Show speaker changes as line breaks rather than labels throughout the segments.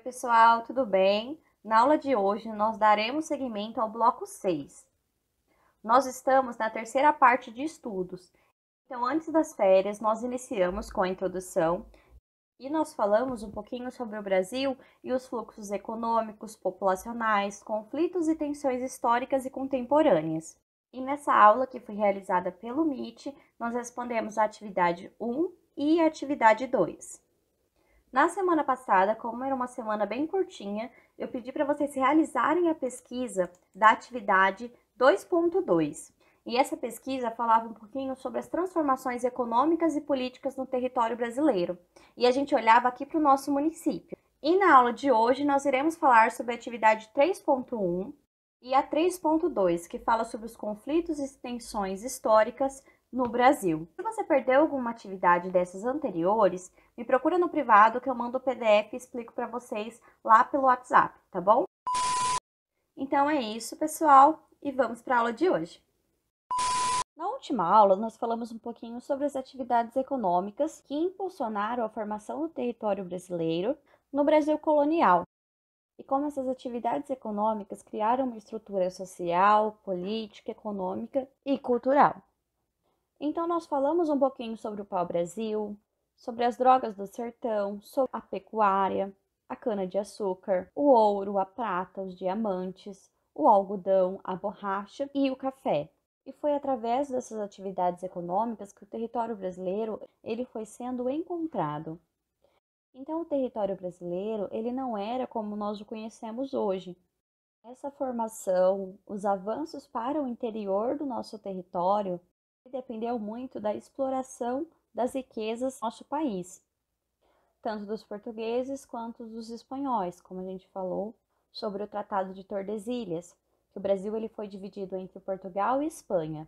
pessoal, tudo bem? Na aula de hoje, nós daremos seguimento ao bloco 6. Nós estamos na terceira parte de estudos. Então, antes das férias, nós iniciamos com a introdução e nós falamos um pouquinho sobre o Brasil e os fluxos econômicos, populacionais, conflitos e tensões históricas e contemporâneas. E nessa aula, que foi realizada pelo Meet, nós respondemos a atividade 1 e a atividade 2. Na semana passada, como era uma semana bem curtinha, eu pedi para vocês realizarem a pesquisa da atividade 2.2. E essa pesquisa falava um pouquinho sobre as transformações econômicas e políticas no território brasileiro. E a gente olhava aqui para o nosso município. E na aula de hoje, nós iremos falar sobre a atividade 3.1 e a 3.2, que fala sobre os conflitos e tensões históricas no Brasil. Se você perdeu alguma atividade dessas anteriores, me procura no privado que eu mando o PDF e explico para vocês lá pelo WhatsApp, tá bom? Então é isso, pessoal, e vamos para a aula de hoje. Na última aula, nós falamos um pouquinho sobre as atividades econômicas que impulsionaram a formação do território brasileiro no Brasil colonial e como essas atividades econômicas criaram uma estrutura social, política, econômica e cultural. Então, nós falamos um pouquinho sobre o pau-brasil, sobre as drogas do sertão, sobre a pecuária, a cana-de-açúcar, o ouro, a prata, os diamantes, o algodão, a borracha e o café. E foi através dessas atividades econômicas que o território brasileiro ele foi sendo encontrado. Então, o território brasileiro ele não era como nós o conhecemos hoje. Essa formação, os avanços para o interior do nosso território dependeu muito da exploração das riquezas do nosso país, tanto dos portugueses quanto dos espanhóis, como a gente falou sobre o Tratado de Tordesilhas, que o Brasil ele foi dividido entre Portugal e Espanha.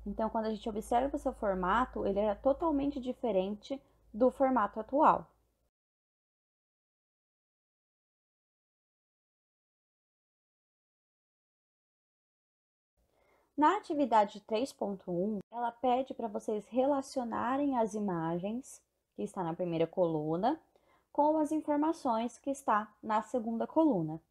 Então, quando a gente observa o seu formato, ele era totalmente diferente do formato atual. Na atividade 3.1, ela pede para vocês relacionarem as imagens que está na primeira coluna com as informações que está na segunda coluna.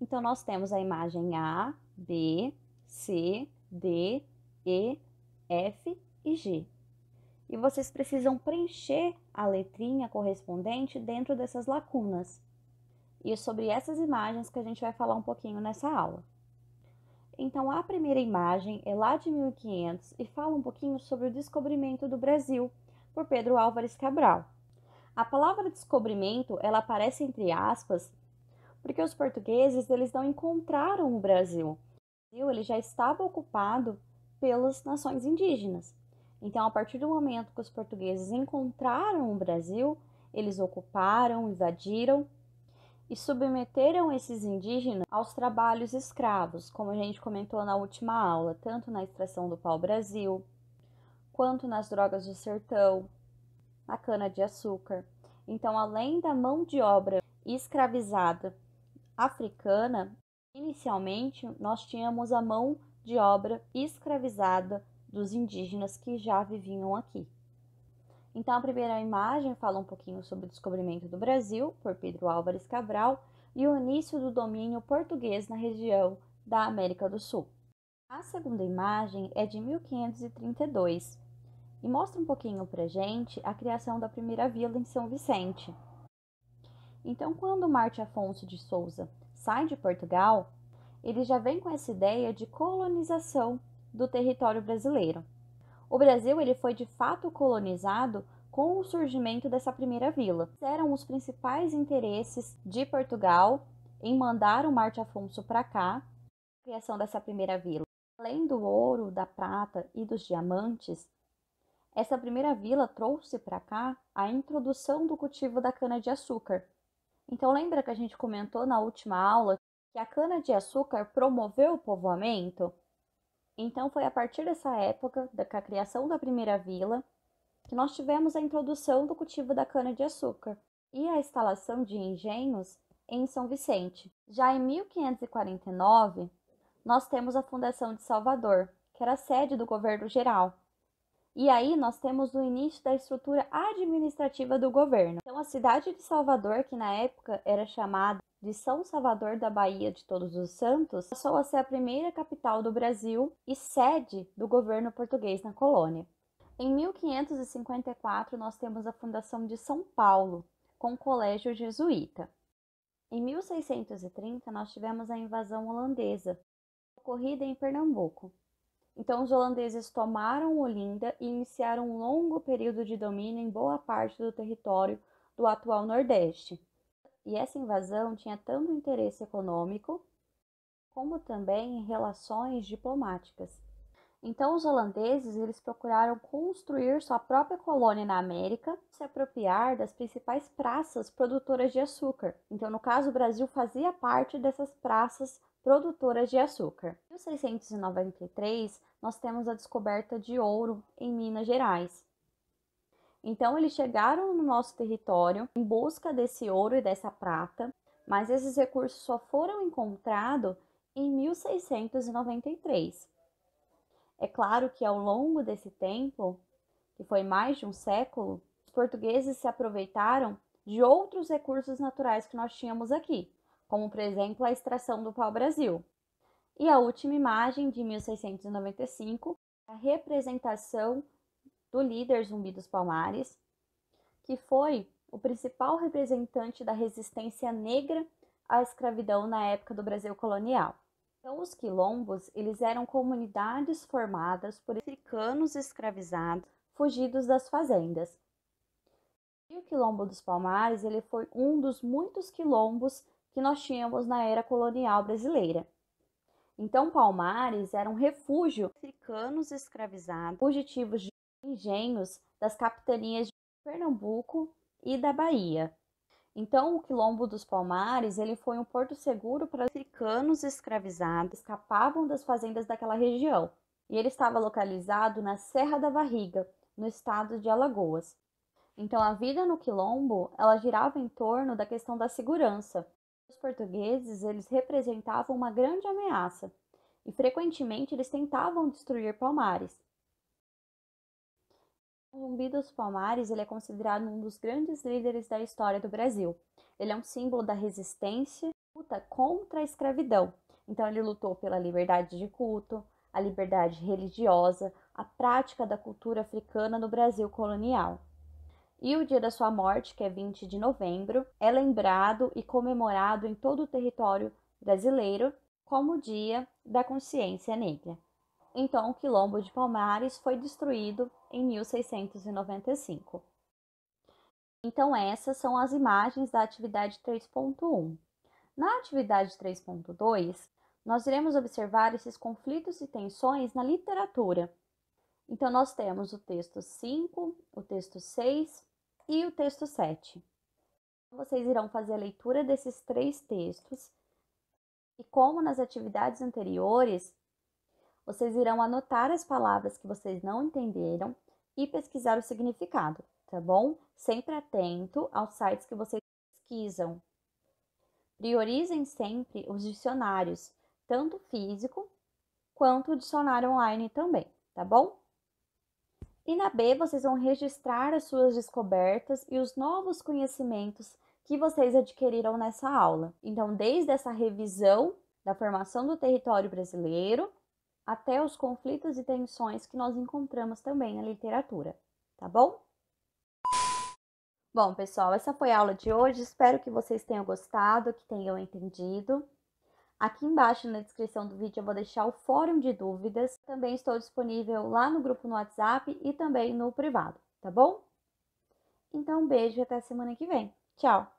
Então, nós temos a imagem A, B, C, D, E, F e G. E vocês precisam preencher a letrinha correspondente dentro dessas lacunas. E é sobre essas imagens que a gente vai falar um pouquinho nessa aula. Então, a primeira imagem é lá de 1500 e fala um pouquinho sobre o descobrimento do Brasil por Pedro Álvares Cabral. A palavra descobrimento, ela aparece entre aspas, porque os portugueses eles não encontraram o Brasil. O Brasil ele já estava ocupado pelas nações indígenas. Então, a partir do momento que os portugueses encontraram o Brasil, eles ocuparam, invadiram e submeteram esses indígenas aos trabalhos escravos, como a gente comentou na última aula, tanto na extração do pau-brasil, quanto nas drogas do sertão, na cana-de-açúcar. Então, além da mão de obra escravizada africana, inicialmente nós tínhamos a mão de obra escravizada dos indígenas que já viviam aqui. Então, a primeira imagem fala um pouquinho sobre o descobrimento do Brasil por Pedro Álvares Cabral e o início do domínio português na região da América do Sul. A segunda imagem é de 1532 e mostra um pouquinho para gente a criação da primeira vila em São Vicente. Então, quando Marte Afonso de Souza sai de Portugal, ele já vem com essa ideia de colonização do território brasileiro. O Brasil ele foi de fato colonizado com o surgimento dessa primeira vila. Eram os principais interesses de Portugal em mandar o Marte Afonso para cá, a criação dessa primeira vila. Além do ouro, da prata e dos diamantes, essa primeira vila trouxe para cá a introdução do cultivo da cana-de-açúcar. Então, lembra que a gente comentou na última aula que a cana-de-açúcar promoveu o povoamento? Então, foi a partir dessa época, da criação da primeira vila, que nós tivemos a introdução do cultivo da cana-de-açúcar e a instalação de engenhos em São Vicente. Já em 1549, nós temos a fundação de Salvador, que era a sede do governo geral. E aí nós temos o início da estrutura administrativa do governo. Então a cidade de Salvador, que na época era chamada de São Salvador da Bahia de Todos os Santos, passou a ser a primeira capital do Brasil e sede do governo português na colônia. Em 1554, nós temos a fundação de São Paulo, com o colégio jesuíta. Em 1630, nós tivemos a invasão holandesa, ocorrida em Pernambuco. Então, os holandeses tomaram Olinda e iniciaram um longo período de domínio em boa parte do território do atual Nordeste. E essa invasão tinha tanto interesse econômico, como também em relações diplomáticas. Então, os holandeses eles procuraram construir sua própria colônia na América, se apropriar das principais praças produtoras de açúcar. Então, no caso, o Brasil fazia parte dessas praças produtoras de açúcar. Em 1693, nós temos a descoberta de ouro em Minas Gerais. Então, eles chegaram no nosso território em busca desse ouro e dessa prata, mas esses recursos só foram encontrados em 1693. É claro que ao longo desse tempo, que foi mais de um século, os portugueses se aproveitaram de outros recursos naturais que nós tínhamos aqui, como por exemplo a extração do pau-brasil. E a última imagem de 1695, a representação do líder Zumbi dos Palmares, que foi o principal representante da resistência negra à escravidão na época do Brasil colonial. Então, os quilombos, eles eram comunidades formadas por africanos escravizados, fugidos das fazendas. E o Quilombo dos Palmares, ele foi um dos muitos quilombos que nós tínhamos na era colonial brasileira. Então, Palmares era um refúgio de africanos escravizados, fugitivos de engenhos das capitanias de Pernambuco e da Bahia. Então, o Quilombo dos Palmares ele foi um porto seguro para os africanos escravizados que escapavam das fazendas daquela região. E ele estava localizado na Serra da Barriga, no estado de Alagoas. Então, a vida no Quilombo ela girava em torno da questão da segurança. Os portugueses eles representavam uma grande ameaça e frequentemente eles tentavam destruir Palmares. O Zumbi dos Palmares ele é considerado um dos grandes líderes da história do Brasil. Ele é um símbolo da resistência, luta contra a escravidão. Então ele lutou pela liberdade de culto, a liberdade religiosa, a prática da cultura africana no Brasil colonial. E o dia da sua morte, que é 20 de novembro, é lembrado e comemorado em todo o território brasileiro como o Dia da Consciência Negra. Então, o Quilombo de Palmares foi destruído em 1695. Então, essas são as imagens da atividade 3.1. Na atividade 3.2, nós iremos observar esses conflitos e tensões na literatura. Então, nós temos o texto 5, o texto 6 e o texto 7. Vocês irão fazer a leitura desses três textos e, como nas atividades anteriores, vocês irão anotar as palavras que vocês não entenderam e pesquisar o significado, tá bom? Sempre atento aos sites que vocês pesquisam. Priorizem sempre os dicionários, tanto físico quanto o dicionário online também, tá bom? E na B, vocês vão registrar as suas descobertas e os novos conhecimentos que vocês adquiriram nessa aula. Então, desde essa revisão da formação do território brasileiro, até os conflitos e tensões que nós encontramos também na literatura, tá bom? Bom, pessoal, essa foi a aula de hoje. Espero que vocês tenham gostado, que tenham entendido. Aqui embaixo na descrição do vídeo eu vou deixar o fórum de dúvidas. Também estou disponível lá no grupo no WhatsApp e também no privado, tá bom? Então, um beijo e até semana que vem. Tchau!